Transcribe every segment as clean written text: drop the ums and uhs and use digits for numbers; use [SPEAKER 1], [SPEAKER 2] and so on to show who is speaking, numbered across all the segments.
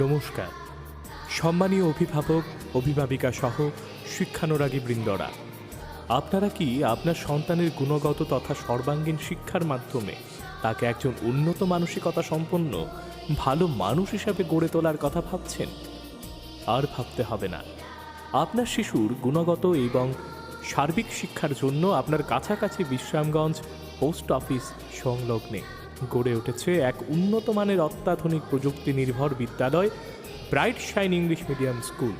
[SPEAKER 1] নমস্কার সম্মানীয় অভিভাবক অভিভাবিকা সহ শিক্ষানুরাগী বৃন্দরা, আপনারা কি আপনার সন্তানের গুণগত তথা সর্বাঙ্গীন শিক্ষার মাধ্যমে তাকে একজন উন্নত মানসিকতা সম্পন্ন ভালো মানুষ হিসাবে গড়ে তোলার কথা ভাবছেন? আর ভাবতে হবে না। আপনার শিশুর গুণগত এবং সার্বিক শিক্ষার জন্য আপনার কাছাকাছি বিশ্রামগঞ্জ পোস্ট অফিস সংলগ্নে গড়ে উঠেছে এক উন্নত মানের অত্যাধুনিক প্রযুক্তি নির্ভর বিদ্যালয় bright shine English medium school.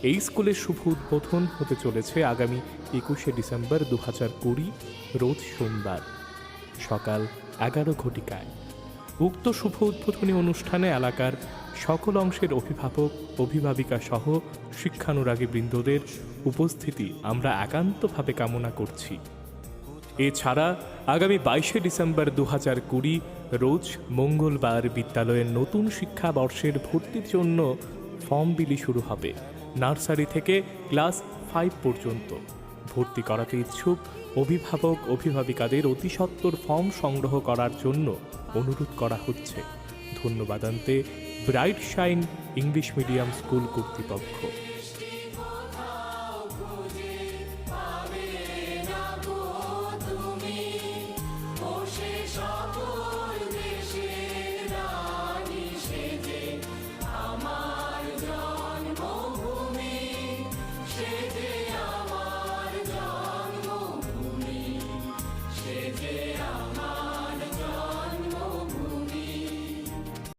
[SPEAKER 1] এই স্কুলের শুভ উদ্বোধন হতে চলেছে আগামী 21শে ডিসেম্বর 2020 রোজ সোমবার সকাল 11 ঘটিকায়। উক্ত শুভ উদ্বোধনী অনুষ্ঠানে এলাকার সকল অংশের অভিভাবক অভিভাবিকা সহ শিক্ষানুরাগী বৃন্দদের উপস্থিতি আমরা একান্তভাবে কামনা করছি। এছাড়া আগামী 22শে ডিসেম্বর 2020 রোজ মঙ্গলবার বিদ্যালয়ের নতুন শিক্ষাবর্ষের ভর্তির জন্য ফর্ম বিলি শুরু হবে। নার্সারি থেকে ক্লাস 5 পর্যন্ত ভর্তি করাতে ইচ্ছুক অভিভাবক অভিভাবিকাদের অতি সত্বর ফর্ম সংগ্রহ করার জন্য অনুরোধ করা হচ্ছে। ধন্যবাদান্তে bright shine English medium school কর্তৃপক্ষ।